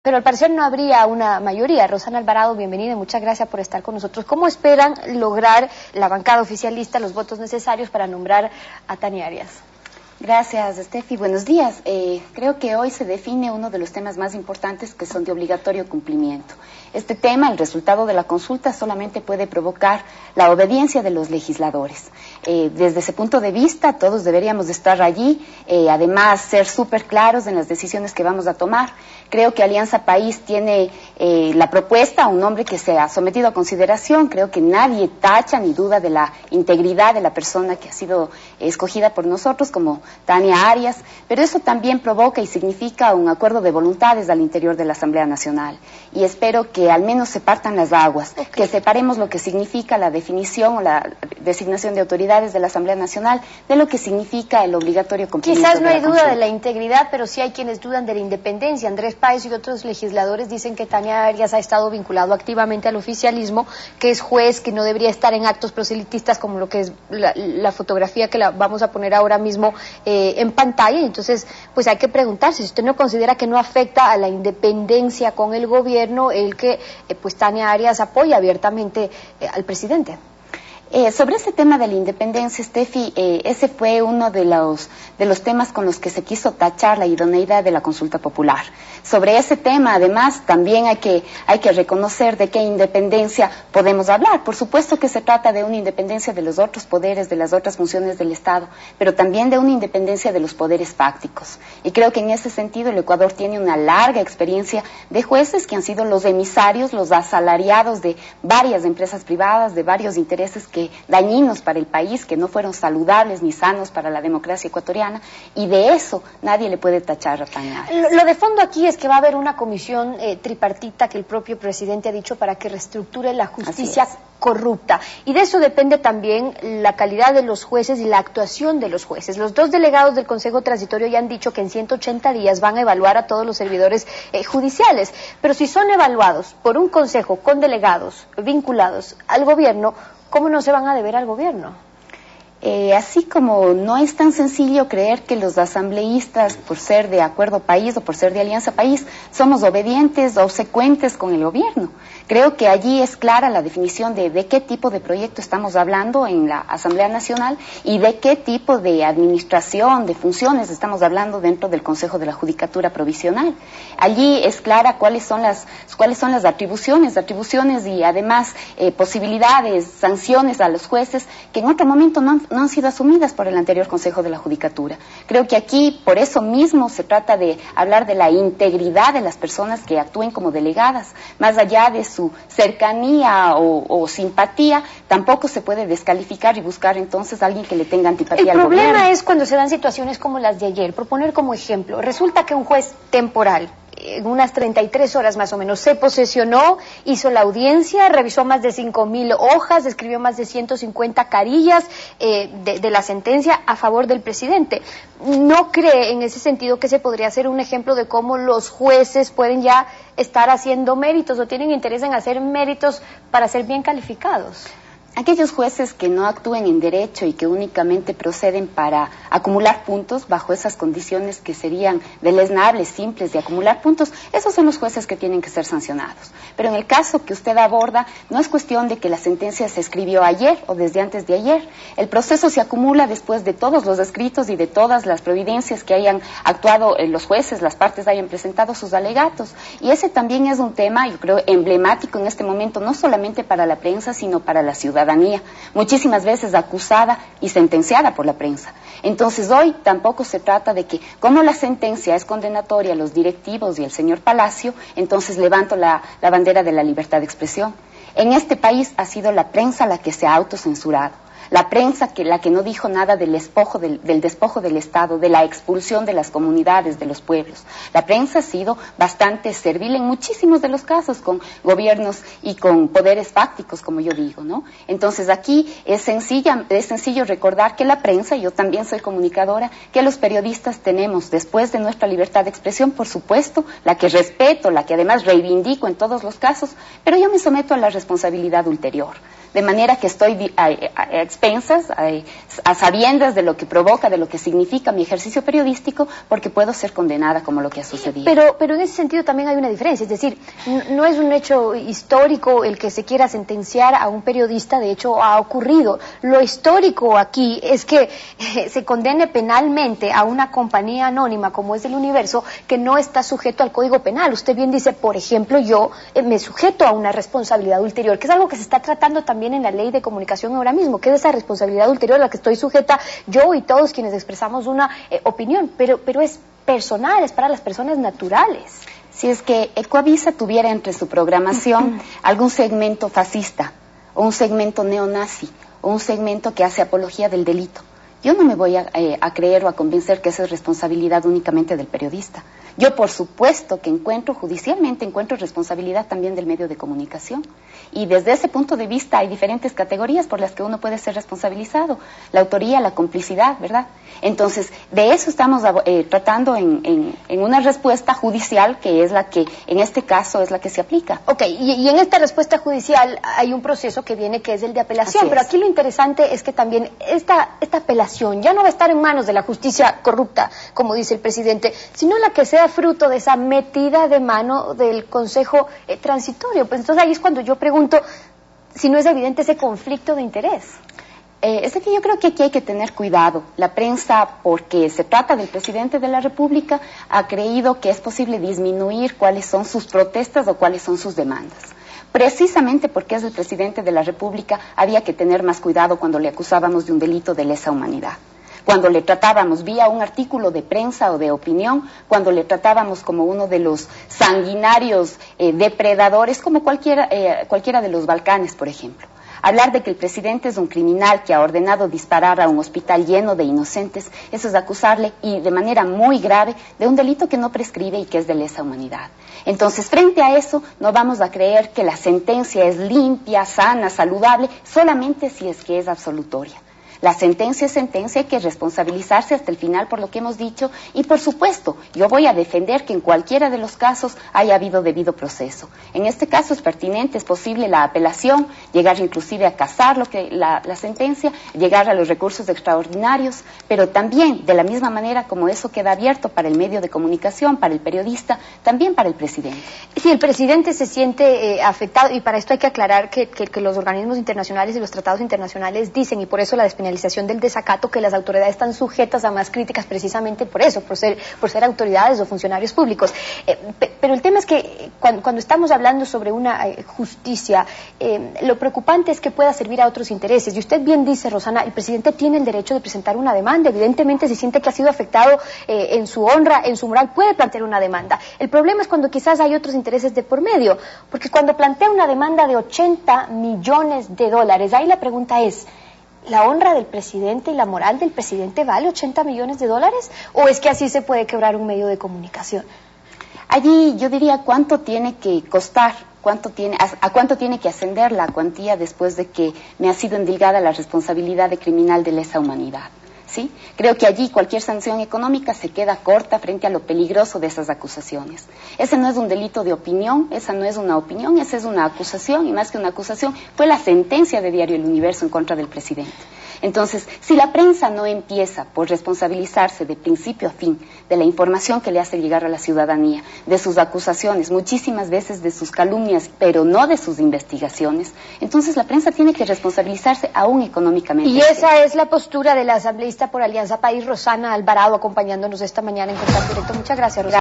Pero al parecer no habría una mayoría. Rosana Alvarado, bienvenida y muchas gracias por estar con nosotros. ¿Cómo esperan lograr la bancada oficialista los votos necesarios para nombrar a Tania Arias? Gracias, Steffi. Buenos días. Creo que hoy se define uno de los temas más importantes que son de obligatorio cumplimiento. Este tema, el resultado de la consulta, solamente puede provocar la obediencia de los legisladores. Desde ese punto de vista, todos deberíamos de estar allí, además ser súper claros en las decisiones que vamos a tomar. Creo que Alianza País tiene la propuesta, un nombre que se ha sometido a consideración. Creo que nadie tacha ni duda de la integridad de la persona que ha sido escogida por nosotros como Tania Arias, pero eso también provoca y significa un acuerdo de voluntades al interior de la Asamblea Nacional. Y espero que al menos se partan las aguas, que separemos lo que significa la definición o la designación de autoridades de la Asamblea Nacional de lo que significa el obligatorio cumplimiento. Quizás no hay duda de la integridad, pero sí hay quienes dudan de la independencia. Andrés Páez y otros legisladores dicen que Tania Arias ha estado vinculado activamente al oficialismo, que es juez, que no debería estar en actos proselitistas como lo que es la fotografía que la vamos a poner ahora mismo en pantalla. Entonces, pues hay que preguntarse si usted no considera que no afecta a la independencia con el gobierno el que pues Tania Arias apoya abiertamente al presidente. Sobre ese tema de la independencia, Steffi, ese fue uno de los temas con los que se quiso tachar la idoneidad de la consulta popular. Sobre ese tema, además, también hay que reconocer de qué independencia podemos hablar. Por supuesto que se trata de una independencia de los otros poderes, de las otras funciones del Estado, pero también de una independencia de los poderes fácticos. Y creo que en ese sentido el Ecuador tiene una larga experiencia de jueces que han sido los emisarios, los asalariados de varias empresas privadas, de varios intereses dañinos para el país, que no fueron saludables ni sanos para la democracia ecuatoriana, y de eso nadie le puede tachar a Tania Arias. Lo de fondo aquí es que va a haber una comisión tripartita que el propio presidente ha dicho para que reestructure la justicia corrupta, y de eso depende también la calidad de los jueces y la actuación de los jueces. Los dos delegados del Consejo Transitorio ya han dicho que en 180 días van a evaluar a todos los servidores judiciales, pero si son evaluados por un consejo con delegados vinculados al gobierno, ¿cómo no se van a deber al gobierno? Así como no es tan sencillo creer que los asambleístas, por ser de Acuerdo País o por ser de Alianza País, somos obedientes o obsecuentes con el gobierno. Creo que allí es clara la definición de qué tipo de proyecto estamos hablando en la Asamblea Nacional y de qué tipo de administración, de funciones estamos hablando dentro del Consejo de la Judicatura Provisional. Allí es clara cuáles son las atribuciones y además posibilidades, sanciones a los jueces que en otro momento no han sido asumidas por el anterior Consejo de la Judicatura. Creo que aquí, por eso mismo, se trata de hablar de la integridad de las personas que actúen como delegadas. Más allá de su cercanía o simpatía, tampoco se puede descalificar y buscar entonces a alguien que le tenga antipatía al gobierno. El problema es cuando se dan situaciones como las de ayer. Por poner como ejemplo, resulta que un juez temporal, en unas 33 horas más o menos, se posesionó, hizo la audiencia, revisó más de 5,000 hojas, escribió más de 150 carillas de la sentencia a favor del presidente. ¿No cree en ese sentido que se podría hacer un ejemplo de cómo los jueces pueden ya estar haciendo méritos o tienen interés en hacer méritos para ser bien calificados? Aquellos jueces que no actúen en derecho y que únicamente proceden para acumular puntos bajo esas condiciones que serían deleznables, simples de acumular puntos, esos son los jueces que tienen que ser sancionados. Pero en el caso que usted aborda, no es cuestión de que la sentencia se escribió ayer o desde antes de ayer. El proceso se acumula después de todos los escritos y de todas las providencias que hayan actuado los jueces, las partes hayan presentado sus alegatos. Y ese también es un tema, yo creo, emblemático en este momento, no solamente para la prensa, sino para la ciudadanía, muchísimas veces acusada y sentenciada por la prensa. Entonces hoy tampoco se trata de que, como la sentencia es condenatoria a los directivos y al señor Palacio, entonces levanto la bandera de la libertad de expresión. En este país ha sido la prensa la que se ha autocensurado. La prensa la que no dijo nada del despojo del Estado, de la expulsión de las comunidades, de los pueblos. La prensa ha sido bastante servil en muchísimos de los casos, con gobiernos y con poderes fácticos, como yo digo, ¿no? Entonces aquí es sencillo recordar que la prensa, yo también soy comunicadora, que los periodistas tenemos, después de nuestra libertad de expresión, por supuesto, la que respeto, la que además reivindico en todos los casos, pero yo me someto a la responsabilidad ulterior. de manera que estoy a expensas, a sabiendas de lo que provoca, de lo que significa mi ejercicio periodístico, porque puedo ser condenada como lo que ha sucedido. Pero en ese sentido también hay una diferencia, es decir, no es un hecho histórico el que se quiera sentenciar a un periodista, de hecho ha ocurrido. Lo histórico aquí es que se condene penalmente a una compañía anónima como es El Universo, que no está sujeto al Código Penal. Usted bien dice, por ejemplo, yo me sujeto a una responsabilidad ulterior, que es algo que se está tratando también en la ley de comunicación ahora mismo, que es esa responsabilidad ulterior a la que estoy sujeta yo y todos quienes expresamos una opinión, pero es personal, es para las personas naturales. Si es que Ecoavisa tuviera entre su programación algún segmento fascista, o un segmento neonazi, o un segmento que hace apología del delito, yo no me voy a creer o a convencer que esa es responsabilidad únicamente del periodista. Yo, por supuesto, que judicialmente encuentro responsabilidad también del medio de comunicación. Y desde ese punto de vista hay diferentes categorías por las que uno puede ser responsabilizado. La autoría, la complicidad, ¿verdad? Entonces, de eso estamos tratando en una respuesta judicial que es la que, en este caso, es la que se aplica. Ok, y en esta respuesta judicial hay un proceso que viene que es el de apelación, pero aquí lo interesante es que también esta apelación ya no va a estar en manos de la justicia corrupta, como dice el presidente, sino la que sea fruto de esa metida de mano del Consejo Transitorio. Pues entonces ahí es cuando yo pregunto si no es evidente ese conflicto de interés. Es de que yo creo que aquí hay que tener cuidado. La prensa, porque se trata del presidente de la República, ha creído que es posible disminuir cuáles son sus protestas o cuáles son sus demandas. Precisamente porque es el presidente de la República, había que tener más cuidado cuando le acusábamos de un delito de lesa humanidad. Cuando le tratábamos vía un artículo de prensa o de opinión, cuando le tratábamos como uno de los sanguinarios depredadores, como cualquiera de los Balcanes, por ejemplo. Hablar de que el presidente es un criminal que ha ordenado disparar a un hospital lleno de inocentes, eso es acusarle, y de manera muy grave, de un delito que no prescribe y que es de lesa humanidad. Entonces, frente a eso, no vamos a creer que la sentencia es limpia, sana, saludable, solamente si es que es absolutoria. La sentencia es sentencia, hay que responsabilizarse hasta el final por lo que hemos dicho y, por supuesto, yo voy a defender que en cualquiera de los casos haya habido debido proceso. En este caso es pertinente, es posible la apelación, llegar inclusive a casar la sentencia, llegar a los recursos extraordinarios, pero también, de la misma manera como eso queda abierto para el medio de comunicación, para el periodista, también para el presidente. Si el presidente se siente afectado, y para esto hay que aclarar que los organismos internacionales y los tratados internacionales dicen, y por eso la despenalización del desacato, que las autoridades están sujetas a más críticas precisamente por eso, por ser autoridades o funcionarios públicos. Pero el tema es que cuando estamos hablando sobre una justicia, lo preocupante es que pueda servir a otros intereses. Y usted bien dice, Rosana, el presidente tiene el derecho de presentar una demanda. Evidentemente, si siente que ha sido afectado en su honra, en su moral, puede plantear una demanda. El problema es cuando quizás hay otros intereses de por medio, porque cuando plantea una demanda de 80 millones de dólares, ahí la pregunta es, ¿la honra del presidente y la moral del presidente vale 80 millones de dólares? ¿O es que así se puede quebrar un medio de comunicación? Allí yo diría cuánto tiene que costar, a cuánto tiene que ascender la cuantía después de que me ha sido endilgada la responsabilidad de criminal de lesa humanidad. ¿Sí? Creo que allí cualquier sanción económica se queda corta frente a lo peligroso de esas acusaciones. Ese no es un delito de opinión, esa no es una opinión, esa es una acusación, y más que una acusación, fue la sentencia de Diario El Universo en contra del presidente. Entonces, si la prensa no empieza por responsabilizarse de principio a fin de la información que le hace llegar a la ciudadanía, de sus acusaciones, muchísimas veces de sus calumnias, pero no de sus investigaciones, entonces la prensa tiene que responsabilizarse aún económicamente. Y esa es la postura de la asambleísta por Alianza País, Rosana Alvarado, acompañándonos esta mañana en Contacto Directo. Muchas gracias, Rosana.